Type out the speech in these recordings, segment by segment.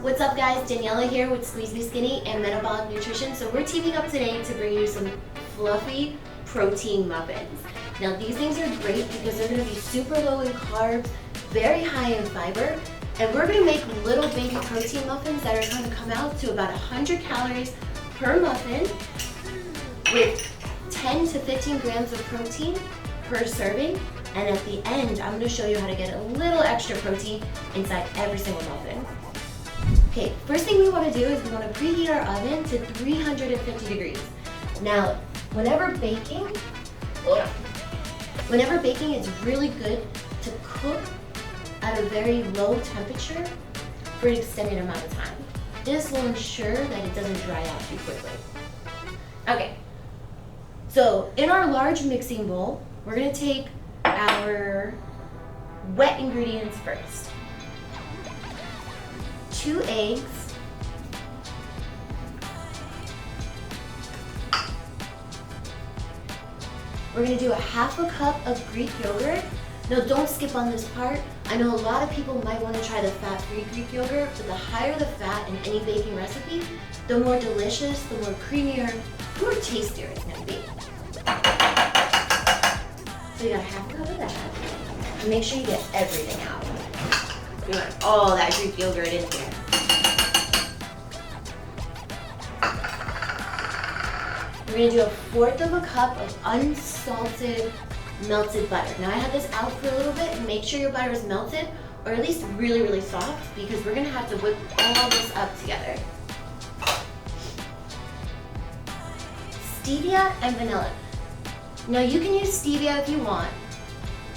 What's up guys, Daniela here with Squeeze Be Skinny and Metabolic Nutrition. So we're teaming up today to bring you some fluffy protein muffins. Now these things are great because they're going to be super low in carbs, very high in fiber, and we're going to make little baby protein muffins that are going to come out to about 100 calories per muffin with 10 to 15 grams of protein per serving. And at the end, I'm going to show you how to get a little extra protein inside every single muffin. Okay, first thing we want to do is we want to preheat our oven to 350 degrees. Now, whenever baking, it's really good to cook at a very low temperature for an extended amount of time. This will ensure that it doesn't dry out too quickly. Okay, so in our large mixing bowl, we're going to take our wet ingredients first. 2 eggs, we're going to do a half a cup of Greek yogurt. Now don't skip on this part. I know a lot of people might want to try the fat-free Greek yogurt, but the higher the fat in any baking recipe, the more delicious, the more creamier, the more tastier it's going to be. So you got half a cup of that. And make sure you get everything out. You want all that Greek yogurt in here. We're going to do a 1/4 of a cup of unsalted melted butter. Now I had this out for a little bit, and make sure your butter is melted or at least really, really soft because we're going to have to whip all this up together. Stevia and vanilla. Now you can use stevia if you want,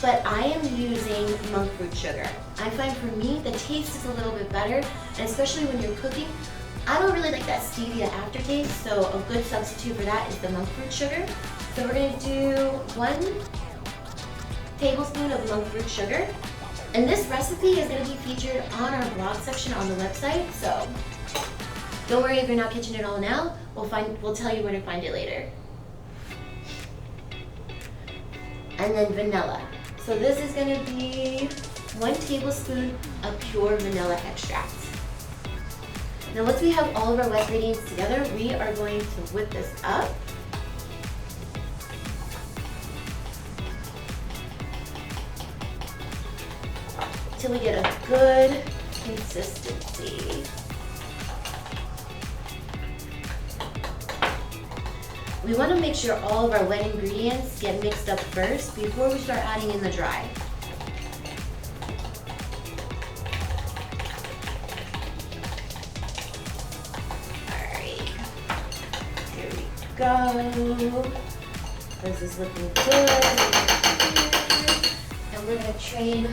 but I am using monk fruit sugar. I find for me the taste is a little bit better, and especially when you're cooking, I don't really like that stevia aftertaste, so a good substitute for that is the monk fruit sugar. So we're going to do 1 tablespoon of monk fruit sugar, and this recipe is going to be featured on our blog section on the website, so don't worry if you're not catching it all now, we'll tell you where to find it later. And then vanilla. So this is going to be 1 tablespoon of pure vanilla extract. Now once we have all of our wet ingredients together, we are going to whip this up. Till we get a good consistency. We want to make sure all of our wet ingredients get mixed up first before we start adding in the dry. Alright, here we go. This is looking good. And we're going to train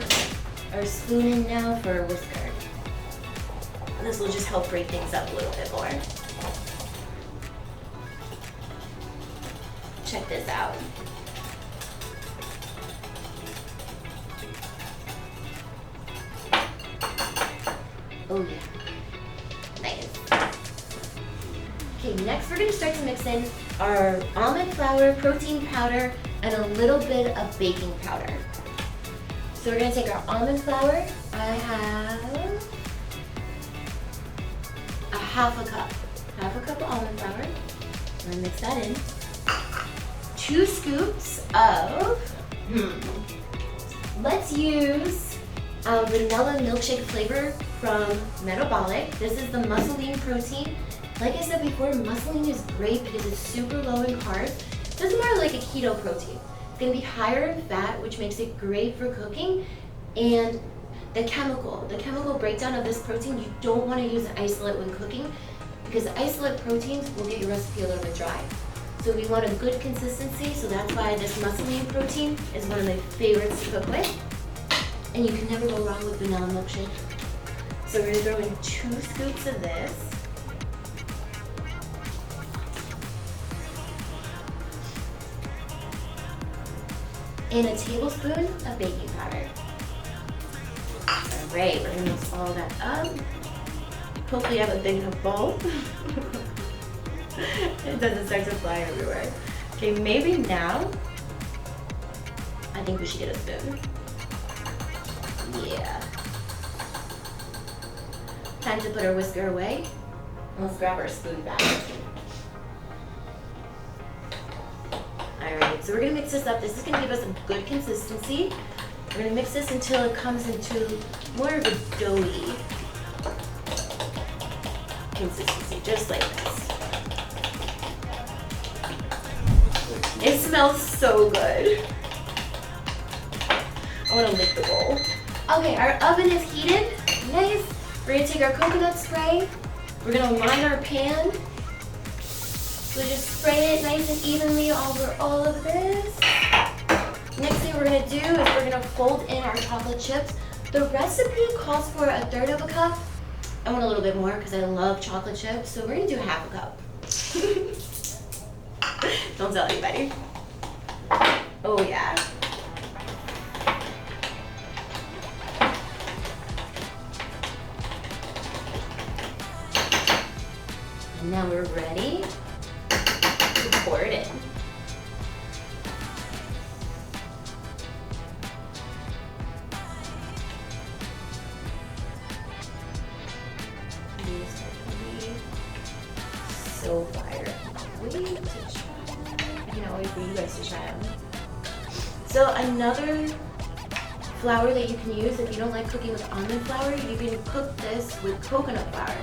our spoon in now for a whisker. This will just help break things up a little bit more. Check this out. Oh yeah, nice. Okay, next we're going to start to mix in our almond flour, protein powder, and a little bit of baking powder. So we're going to take our almond flour. I have a half a cup of almond flour. I'm going to mix that in. 2 scoops of, let's use vanilla milkshake flavor from Metabolic. This is the muscleine protein. Like I said before, muscleine is great because it's super low in carbs. It doesn't matter like a keto protein. It's going to be higher in fat, which makes it great for cooking. And the chemical breakdown of this protein, you don't want to use an isolate when cooking because isolate proteins will get your recipe a little bit dry. So we want a good consistency, so that's why this muscleine protein is one of my favorites to cook with. And you can never go wrong with vanilla milkshake. So we're going to throw in 2 scoops of this. And a tablespoon of baking powder. Alright, we're going to mix all that up. Hopefully I have a big enough bowl. It doesn't start to fly everywhere. Okay, maybe now, I think we should get a spoon. Yeah. time to put our whisker away. Let's grab our spoon back. Alright, so we're gonna mix this up. This is gonna give us a good consistency. We're gonna mix this until it comes into more of a doughy consistency, just like this. It smells so good. I wanna lick the bowl. Okay, our oven is heated. Nice. We're gonna take our coconut spray. We're gonna line our pan. So just spray it nice and evenly over all of this. Next thing we're gonna do is we're gonna fold in our chocolate chips. The recipe calls for 1/3 of a cup. I want a little bit more because I love chocolate chips, so we're gonna do 1/2 a cup. Don't tell anybody. Oh yeah. And now we're ready to pour it in. These are gonna be so fire. Wait to try. I can always for you guys to try them. So another flour that you can use if you don't like cooking with almond flour, you can cook this with coconut flour.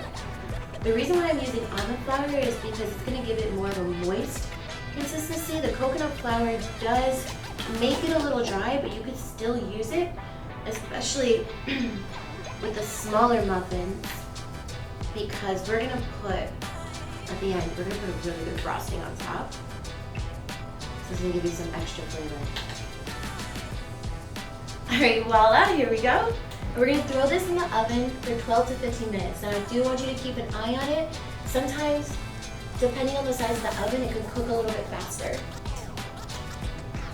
The reason why I'm using almond flour is because it's going to give it more of a moist consistency. The coconut flour does make it a little dry, but you could still use it, especially with the smaller muffins, because we're going to put, at the end, we're going to put a really good frosting on top. So it's going to give you some extra flavor. Alright, voila, here we go. We're going to throw this in the oven for 12 to 15 minutes. Now I do want you to keep an eye on it. Sometimes, depending on the size of the oven, it can cook a little bit faster.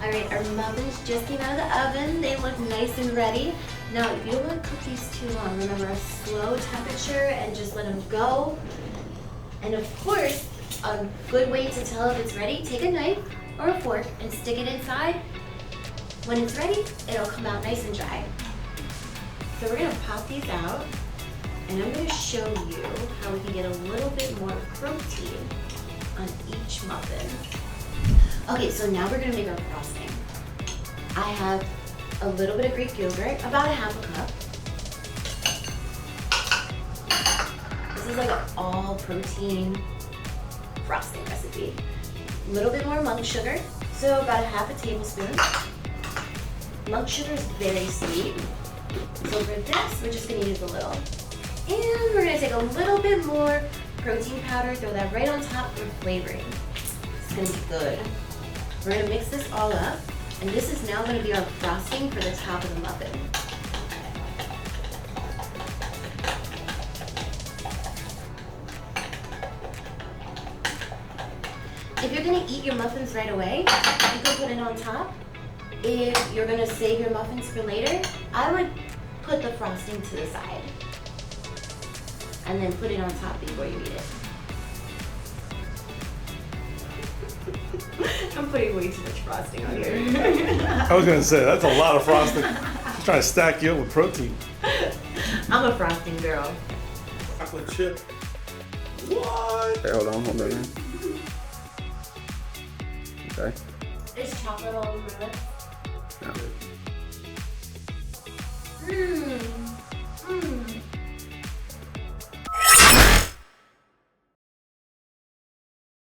Alright, our muffins just came out of the oven. They look nice and ready. Now, if you don't want to cook these too long, remember a slow temperature and just let them go. And of course, a good way to tell if it's ready, take a knife or a fork and stick it inside. When it's ready, it'll come out nice and dry. So we're gonna pop these out, and I'm gonna show you how we can get a little bit more protein on each muffin. Okay, so now we're gonna make our frosting. I have a little bit of Greek yogurt, about 1/2 cup. This is like an all protein frosting recipe. A little bit more monk sugar, so about 1/2 tablespoon. Monk sugar is very sweet. So for this, we're just gonna use a little. And we're gonna take a little bit more protein powder, throw that right on top for flavoring. It's gonna be good. We're gonna mix this all up, and this is now gonna be our frosting for the top of the muffin. If you're gonna eat your muffins right away, you can put it on top. If you're gonna save your muffins for later, I would put the frosting to the side and then put it on top before you eat it. I'm putting way too much frosting on here. I was gonna say, that's a lot of frosting. Just trying to stack you up with protein. I'm a frosting girl. Chocolate chip. What? Okay, hold on, man. Okay. There's chocolate all over my lips. Yeah. Mmm. Mmm.